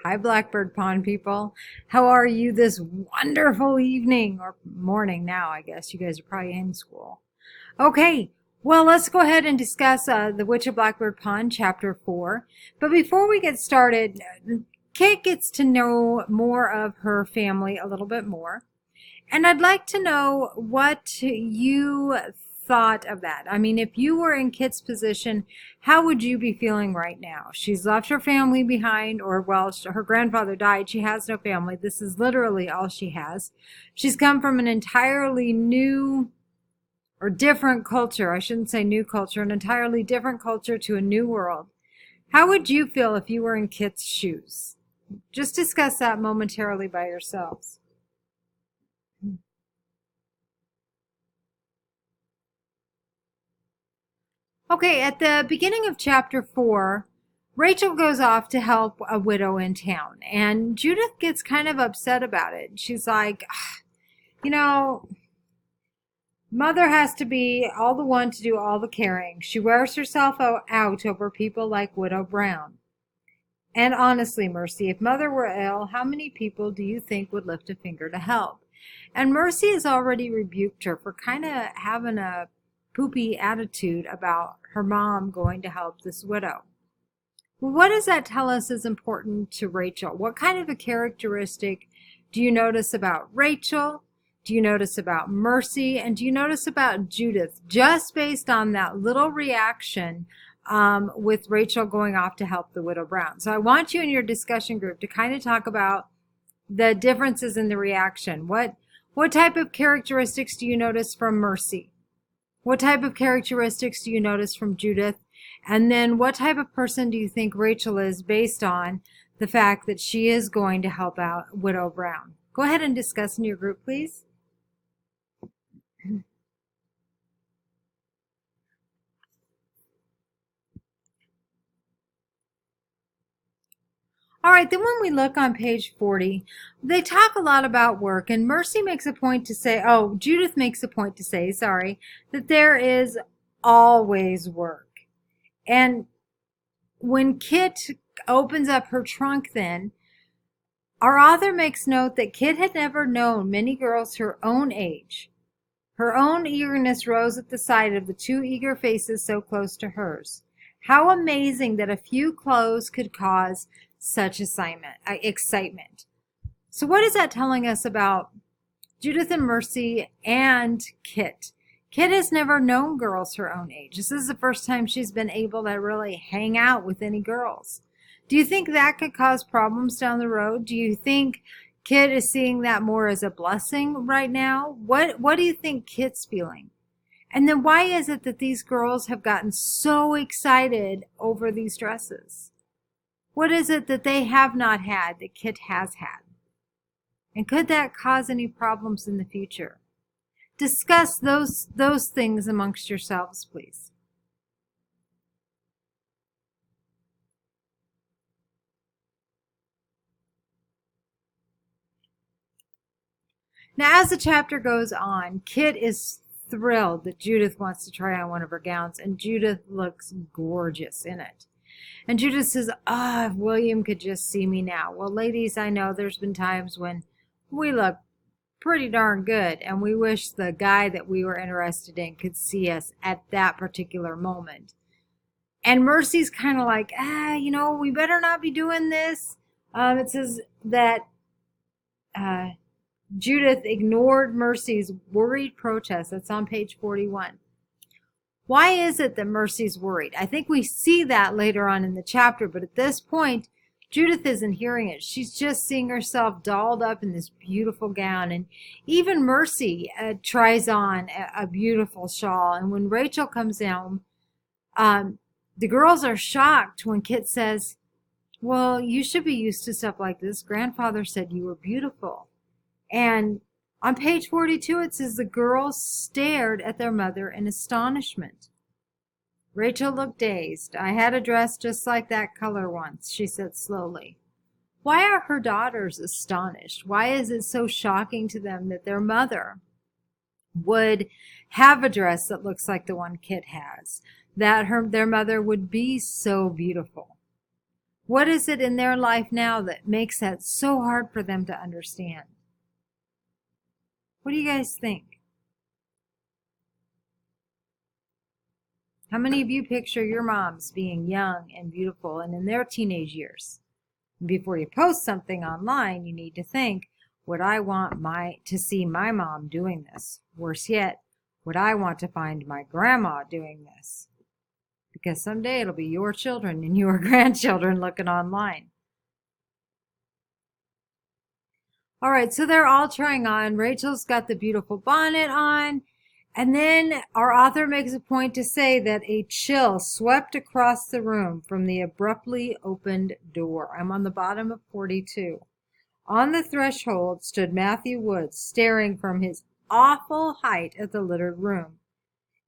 Hi, Blackbird Pond people. How are you this wonderful evening or morning now? I guess you guys are probably in school. Okay, well, let's go ahead and discuss The Witch of Blackbird Pond, Chapter 4. But before we get started, Kit gets to know more of her family a little bit more. And I'd like to know what you thought of that. I mean, if you were in Kit's position, how would you be feeling right now? She's left her family behind, or, well, her grandfather died. She has no family. This is literally all she has. She's come from an entirely new or different culture. I shouldn't say new culture, an entirely different culture to a new world. How would you feel if you were in Kit's shoes? Just discuss that momentarily by yourselves. Okay, at the beginning of chapter 4, Rachel goes off to help a widow in town, and Judith gets kind of upset about it. She's like, you know, Mother has to be all the one to do all the caring. She wears herself out over people like Widow Brown. And honestly, Mercy, if Mother were ill, how many people do you think would lift a finger to help? And Mercy has already rebuked her for kind of having a poopy attitude about her mom going to help this widow. Well, what does that tell us is important to Rachel? What kind of a characteristic do you notice about Rachel? Do you notice about Mercy? And do you notice about Judith? Just based on that little reaction with Rachel going off to help the widow Brown. So I want you in your discussion group to kind of talk about the differences in the reaction. What type of characteristics do you notice from Mercy? What type of characteristics do you notice from Judith? And then what type of person do you think Rachel is based on the fact that she is going to help out Widow Brown? Go ahead and discuss in your group, please. All right, then when we look on page 40, they talk a lot about work, and Mercy makes a point to say, Judith makes a point to say, sorry, that there is always work. And when Kit opens up her trunk then, our author makes note that Kit had never known many girls her own age. Her own eagerness rose at the sight of the two eager faces so close to hers. How amazing that a few clothes could cause such excitement. So what is that telling us about Judith and Mercy and Kit? Kit has never known girls her own age. This is the first time she's been able to really hang out with any girls. Do you think that could cause problems down the road? Do you think Kit is seeing that more as a blessing right now? What do you think Kit's feeling? And then why is it that these girls have gotten so excited over these dresses? What is it that they have not had that Kit has had? And could that cause any problems in the future? Discuss those things amongst yourselves, please. Now, as the chapter goes on, Kit is thrilled that Judith wants to try on one of her gowns, and Judith looks gorgeous in it. And Judith says, if William could just see me now. Well, ladies, I know there's been times when we look pretty darn good, and we wish the guy that we were interested in could see us at that particular moment. And Mercy's kind of like, we better not be doing this. It says that Judith ignored Mercy's worried protest. That's on page 41. Why is it that Mercy's worried? I think we see that later on in the chapter, but at this point, Judith isn't hearing it. She's just seeing herself dolled up in this beautiful gown. And even Mercy tries on a beautiful shawl. And when Rachel comes down, the girls are shocked when Kit says, well, you should be used to stuff like this. Grandfather said you were beautiful. And on page 42, it says the girls stared at their mother in astonishment. Rachel looked dazed. I had a dress just like that color once, she said slowly. Why are her daughters astonished? Why is it so shocking to them that their mother would have a dress that looks like the one Kit has? That their mother would be so beautiful? What is it in their life now that makes that so hard for them to understand? What do you guys think? How many of you picture your moms being young and beautiful and in their teenage years? Before you post something online, you need to think, would I want to see my mom doing this? Worse yet, would I want to find my grandma doing this? Because someday it'll be your children and your grandchildren looking online. All right, so they're all trying on. Rachel's got the beautiful bonnet on. And then our author makes a point to say that a chill swept across the room from the abruptly opened door. I'm on the bottom of 42. On the threshold stood Matthew Woods, staring from his awful height at the littered room.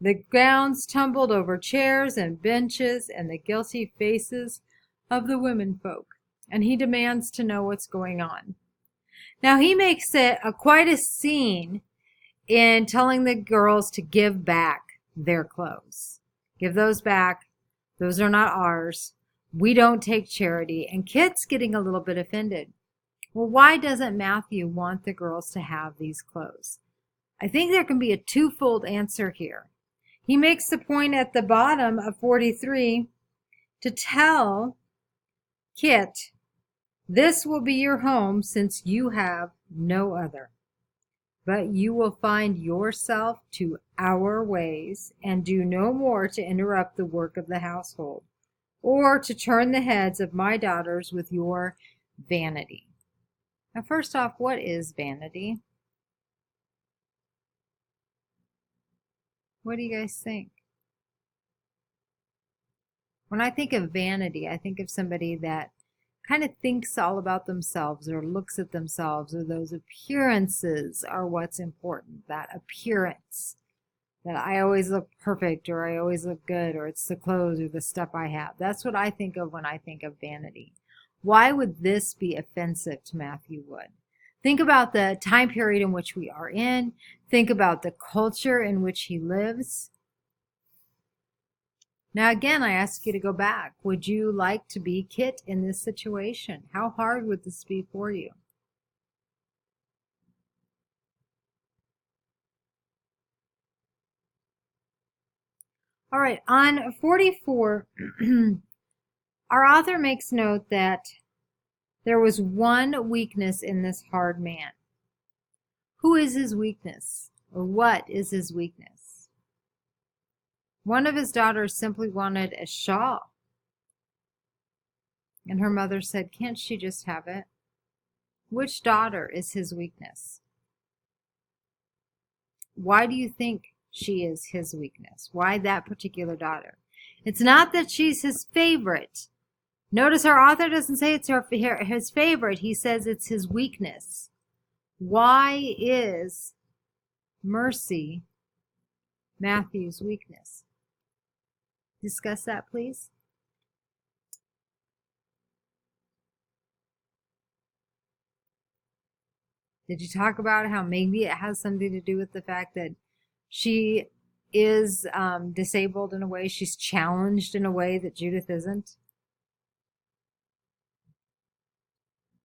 The gowns tumbled over chairs and benches and the guilty faces of the womenfolk, and he demands to know what's going on. Now he makes it quite a scene in telling the girls to give back their clothes. Give those back. Those are not ours. We don't take charity. And Kit's getting a little bit offended. Well, why doesn't Matthew want the girls to have these clothes? I think there can be a twofold answer here. He makes the point at the bottom of 43 to tell Kit, this will be your home since you have no other. But you will find yourself to our ways and do no more to interrupt the work of the household or to turn the heads of my daughters with your vanity. Now, first off, what is vanity? What do you guys think? When I think of vanity, I think of somebody that kind of thinks all about themselves or looks at themselves, or those appearances are what's important. That appearance, that I always look perfect or I always look good, or it's the clothes or the stuff I have. That's what I think of when I think of vanity. Why would this be offensive to Matthew Wood? Think about the time period in which we are in. Think about the culture in which he lives. Now, again, I ask you to go back. Would you like to be Kit in this situation? How hard would this be for you? All right, on 44, our author makes note that there was one weakness in this hard man. Who is his weakness? Or what is his weakness? One of his daughters simply wanted a shawl. And her mother said, can't she just have it? Which daughter is his weakness? Why do you think she is his weakness? Why that particular daughter? It's not that she's his favorite. Notice our author doesn't say it's his favorite. He says it's his weakness. Why is Mercy Matthew's weakness? Discuss that, please. Did you talk about how maybe it has something to do with the fact that she is disabled in a way, she's challenged in a way that Judith isn't?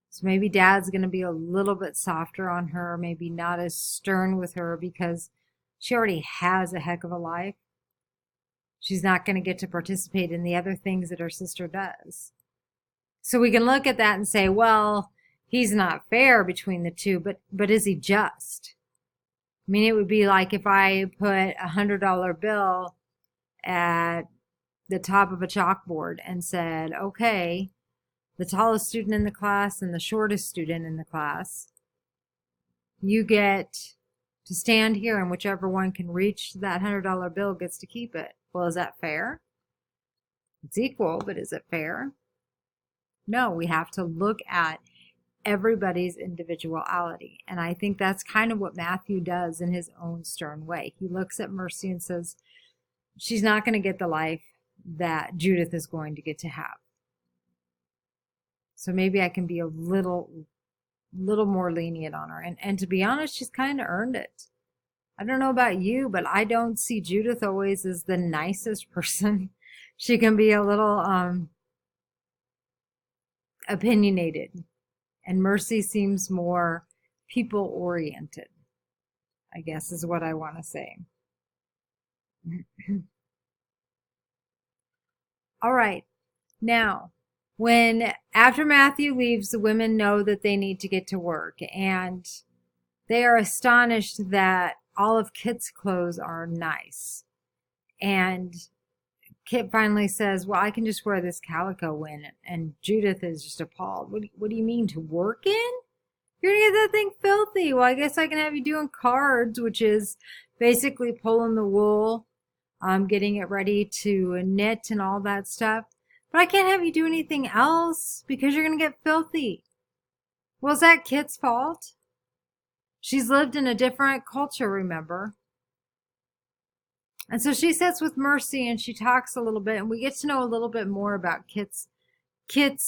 So maybe Dad's going to be a little bit softer on her, maybe not as stern with her because she already has a heck of a life. She's not going to get to participate in the other things that her sister does. So we can look at that and say, well, he's not fair between the two, but is he just? I mean, it would be like if I put $100 bill at the top of a chalkboard and said, okay, the tallest student in the class and the shortest student in the class, you get to stand here, and whichever one can reach that $100 bill gets to keep it. Well, is that fair? It's equal, but is it fair? No, we have to look at everybody's individuality. And I think that's kind of what Matthew does in his own stern way. He looks at Mercy and says, she's not going to get the life that Judith is going to get to have. So maybe I can be a little more lenient on her. And to be honest, she's kind of earned it. I don't know about you, but I don't see Judith always as the nicest person. She can be a little opinionated, and Mercy seems more people-oriented, I guess is what I want to say. All right. Now, after Matthew leaves, the women know that they need to get to work, and they are astonished that all of Kit's clothes are nice. And Kit finally says, well, I can just wear this calico in. And Judith is just appalled. What do you mean, to work in? You're going to get that thing filthy. Well, I guess I can have you doing cards, which is basically pulling the wool, getting it ready to knit and all that stuff. But I can't have you do anything else because you're going to get filthy. Well, is that Kit's fault? She's lived in a different culture, remember? And so she sits with Mercy and she talks a little bit, and we get to know a little bit more about Kit's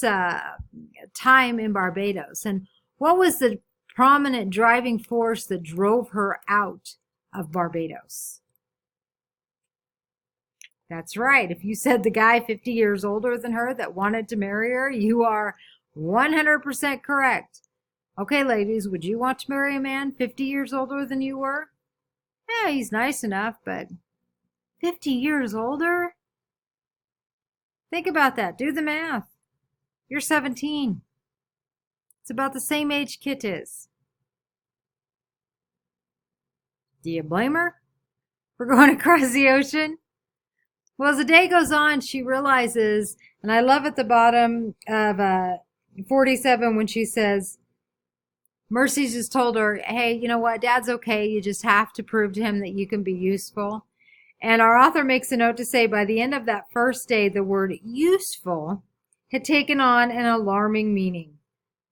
time in Barbados and what was the prominent driving force that drove her out of Barbados. That's right. If you said the guy 50 years older than her that wanted to marry her, you are 100% correct. Okay, ladies, would you want to marry a man 50 years older than you were? Yeah, he's nice enough, but 50 years older? Think about that. Do the math. You're 17. It's about the same age Kit is. Do you blame her for going across the ocean? Well, as the day goes on, she realizes, and I love at the bottom of 47 when she says, Mercy just told her, hey, you know what? Dad's okay. You just have to prove to him that you can be useful. And our author makes a note to say by the end of that first day, the word useful had taken on an alarming meaning.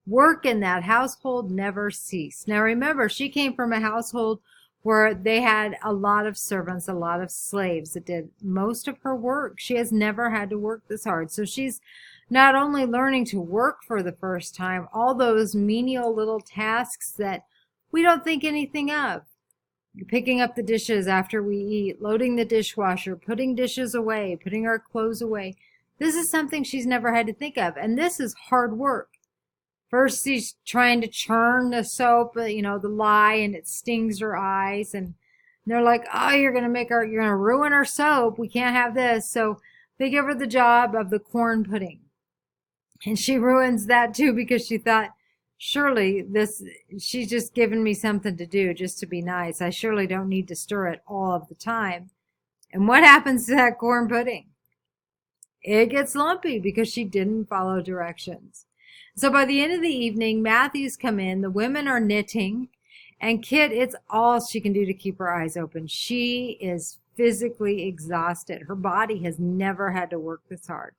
Work in that household never ceased. Now remember, she came from a household where they had a lot of servants, a lot of slaves that did most of her work. She has never had to work this hard. So she's not only learning to work for the first time, all those menial little tasks that we don't think anything of. Picking up the dishes after we eat, loading the dishwasher, putting dishes away, putting our clothes away. This is something she's never had to think of. And this is hard work. First, she's trying to churn the soap, the lye, and it stings her eyes. And they're like, oh, you're going to ruin our soap. We can't have this. So they give her the job of the corn pudding. And she ruins that too because she thought, surely she's just given me something to do just to be nice. I surely don't need to stir it all of the time. And what happens to that corn pudding? It gets lumpy because she didn't follow directions. So by the end of the evening, Matthew's come in, the women are knitting, and Kit, it's all she can do to keep her eyes open. She is physically exhausted. Her body has never had to work this hard.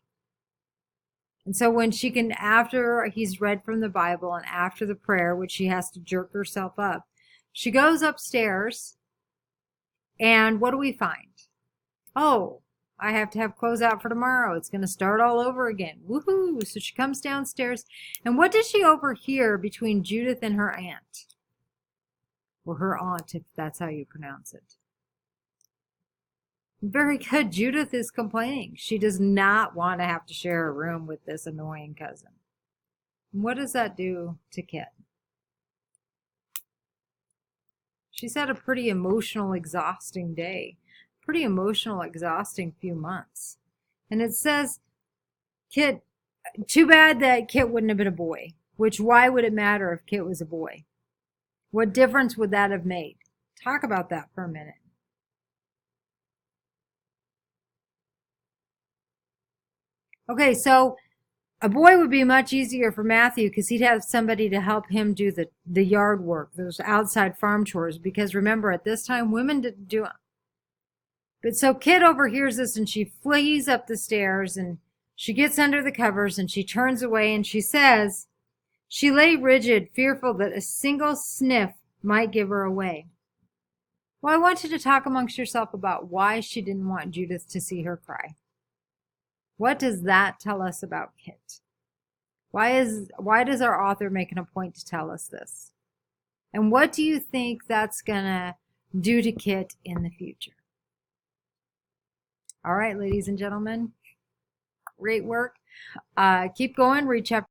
And so when after he's read from the Bible and after the prayer, which she has to jerk herself up, she goes upstairs, and what do we find? Oh, I have to have clothes out for tomorrow. It's going to start all over again. Woohoo! So she comes downstairs. And what does she overhear between Judith and her aunt? Or her aunt, if that's how you pronounce it. Very good. Judith is complaining. She does not want to have to share a room with this annoying cousin. What does that do to Kit? She's had a pretty emotional, exhausting day. Pretty emotional, exhausting few months. And it says, Kit, too bad that Kit wouldn't have been a boy. Which, why would it matter if Kit was a boy? What difference would that have made? Talk about that for a minute. Okay, so a boy would be much easier for Matthew because he'd have somebody to help him do the yard work, those outside farm chores. Because remember, at this time, women didn't do them. But so Kit overhears this and she flees up the stairs and she gets under the covers and she turns away and she says, she lay rigid, fearful that a single sniff might give her away. Well, I want you to talk amongst yourself about why she didn't want Judith to see her cry. What does that tell us about Kit? Why does our author make it a point to tell us this? And what do you think that's going to do to Kit in the future? All right, ladies and gentlemen, great work. Keep going. Read chapter